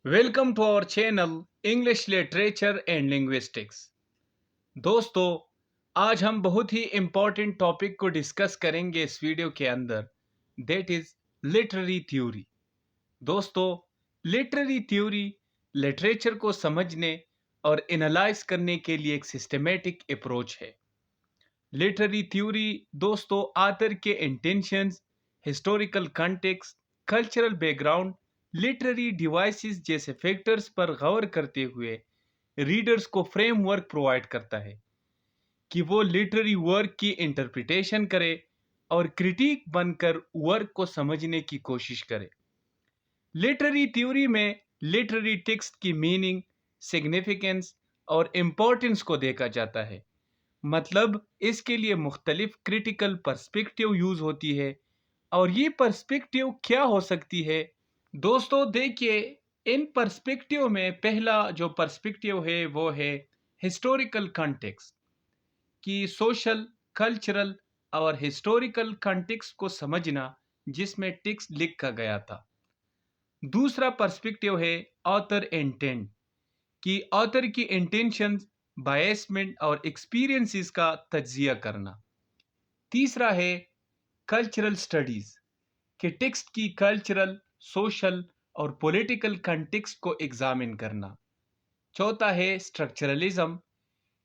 Welcome to our channel English literature and linguistics. दोस्तों, आज हम बहुत ही इम्पोर्टेंट टॉपिक को डिस्कस करेंगे इस वीडियो के अंदर, दैट इज लिटरेरी थ्योरी। दोस्तों, लिटरेरी थ्योरी लिटरेचर को समझने और एनालाइज करने के लिए एक सिस्टमेटिक अप्रोच है। लिटरेरी थ्योरी दोस्तों आथर के intentions, historical context, cultural background, literary devices जैसे फैक्टर्स पर गौर करते हुए रीडर्स को फ्रेमवर्क प्रोवाइड करता है कि वो लिटरेरी वर्क की इंटरप्रिटेशन करे और क्रिटिक बनकर वर्क को समझने की कोशिश करे। लिटरेरी थ्योरी में लिटरेरी टेक्स्ट की मीनिंग, सिग्निफिकेंस और इम्पोर्टेंस को देखा जाता है। मतलब इसके लिए मुख्तलिफ क्रिटिकल पर्सपेक्टिव यूज होती है। और ये पर्सपेक्टिव क्या हो सकती है? दोस्तों देखिए, इन पर्सपेक्टिव में पहला जो पर्सपेक्टिव है वो है हिस्टोरिकल कॉन्टेक्स्ट, कि सोशल, कल्चरल और हिस्टोरिकल कॉन्टेक्स्ट को समझना जिसमें टेक्स्ट लिखा गया था। दूसरा पर्सपेक्टिव है ऑथर इंटेंट, कि ऑथर की इंटेंशंस, बायसमेंट और एक्सपीरियंसेस का तज्जिया करना। तीसरा है कल्चरल स्टडीज, कि टेक्स्ट की कल्चरल, सोशल और पॉलिटिकल कंटेक्स्ट को एग्जामिन करना। चौथा है स्ट्रक्चरलिज्म,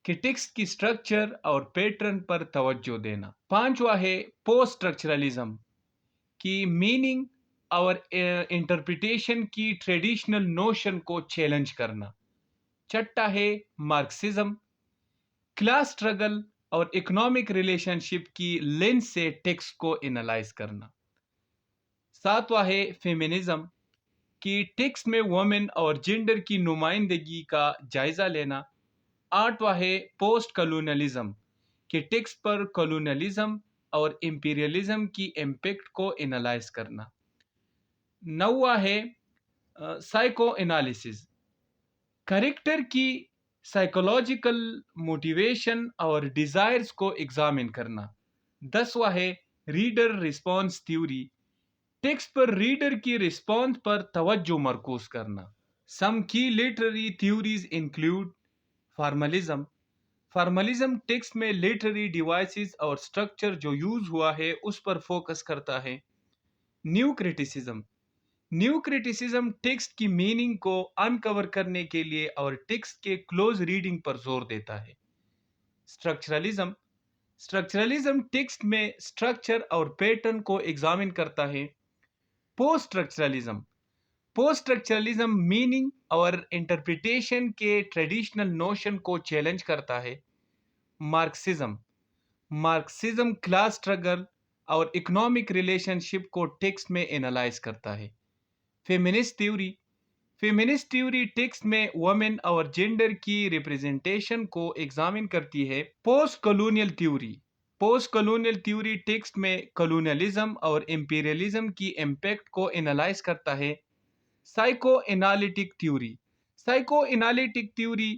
कि टेक्स्ट की स्ट्रक्चर और पैटर्न पर तवज्जो देना। पांचवा है पोस्ट स्ट्रक्चरलिज्म, कि मीनिंग और इंटरप्रिटेशन की ट्रेडिशनल नोशन को चैलेंज करना। छठा है मार्क्सिज्म, क्लास स्ट्रगल और इकोनॉमिक रिलेशनशिप की लेंस से टेक्स्ट को एनालाइज करना। सातवां है फेमिनिज्म, कि टेक्स्ट में वुमेन और जेंडर की नुमाइंदगी का जायजा लेना। आठवां है पोस्ट कॉलोनियलिज्म, कि टेक्स्ट पर कॉलोनियलिज्म और इंपीरियलिज्म की इम्पैक्ट को एनालाइज करना। नौवां है साइको एनालिसिस, कैरेक्टर की साइकोलॉजिकल मोटिवेशन और डिजायर्स को एग्जामिन करना। 10वां है रीडर रिस्पॉन्स थ्योरी, टेक्स्ट पर रीडर की रिस्पॉन्स पर तवज्जो मरकूज करना। सम की literary theories include formalism, formalism text में लिटरेरी डिवाइसेस और स्ट्रक्चर जो यूज हुआ है उस पर फोकस करता है। New criticism, new criticism text की मीनिंग को अनकवर करने के लिए और टेक्स्ट के क्लोज रीडिंग पर जोर देता है। स्ट्रक्चरलिज्म, स्ट्रक्चरलिज्म टेक्स्ट में स्ट्रक्चर और पैटर्न को एग्जामिन करता है। Post structuralism, post structuralism meaning और इंटरप्रिटेशन के ट्रेडिशनल नोशन को चैलेंज करता है। मार्क्सिज्म, मार्क्सिज्म क्लास स्ट्रगल और इकोनॉमिक रिलेशनशिप को टेक्स्ट में एनालाइज करता है। Feminist theory, feminist theory text में वुमेन और जेंडर की रिप्रेजेंटेशन को एग्जामिन करती है। Post colonial theory, post colonial theory text में कॉलोनियलिज्म और इंपीरियलिज्म की इम्पैक्ट को एनालाइज करता है। Psycho analytic theory, psycho analytic theory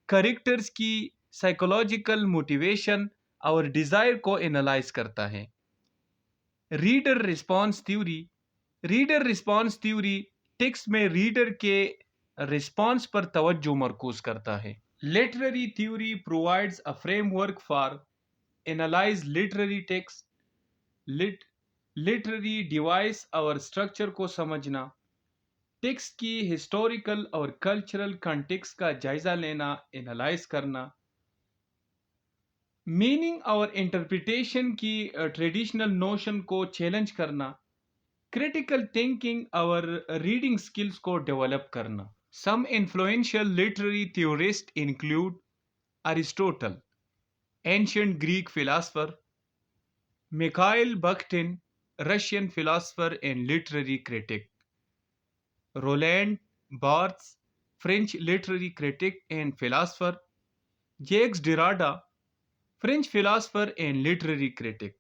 characters की साइकोलॉजिकल मोटिवेशन और डिजायर को एनालाइज करता है। Reader response theory, reader response theory text में रीडर के रिस्पॉन्स पर तवज्जो मरकूज करता है। Literary theory provides a framework for analyse literary text, literary device और स्ट्रक्चर को समझना, टेक्स्ट की हिस्टोरिकल और कल्चरल कॉन्टेक्स्ट का जायजा लेना, एनालाइज करना, मीनिंग और इंटरप्रिटेशन की ट्रेडिशनल नोशन को चैलेंज करना, क्रिटिकल थिंकिंग और रीडिंग स्किल्स को डेवलप करना। Some influential literary theorists include Aristotle, ancient Greek philosopher; Mikhail Bakhtin, Russian philosopher and literary critic; Roland Barthes, French literary critic and philosopher; Jacques Derrida, French philosopher and literary critic;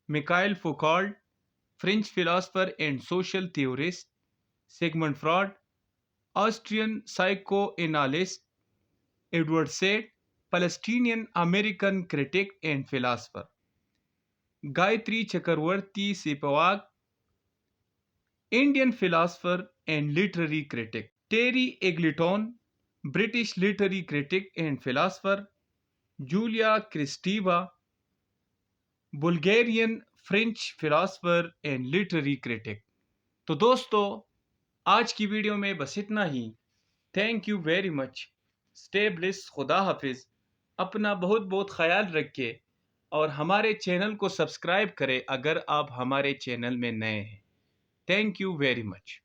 Michel Foucault, French philosopher and social theorist; Sigmund Freud, Austrian psychoanalyst; Edward Said, Palestinian American critic and philosopher; Gayatri Chakravarti Sehwag, Indian philosopher and literary critic. Terry Eagleton, British literary critic and philosopher, Julia Kristeva, Bulgarian French philosopher and literary critic. तो दोस्तों, आज की video में बस इतना ही। Thank you very much. Stay bliss, खुदा हाफिज। अपना बहुत बहुत ख्याल रखिए और हमारे चैनल को सब्सक्राइब करें अगर आप हमारे चैनल में नए हैं। Thank you very much.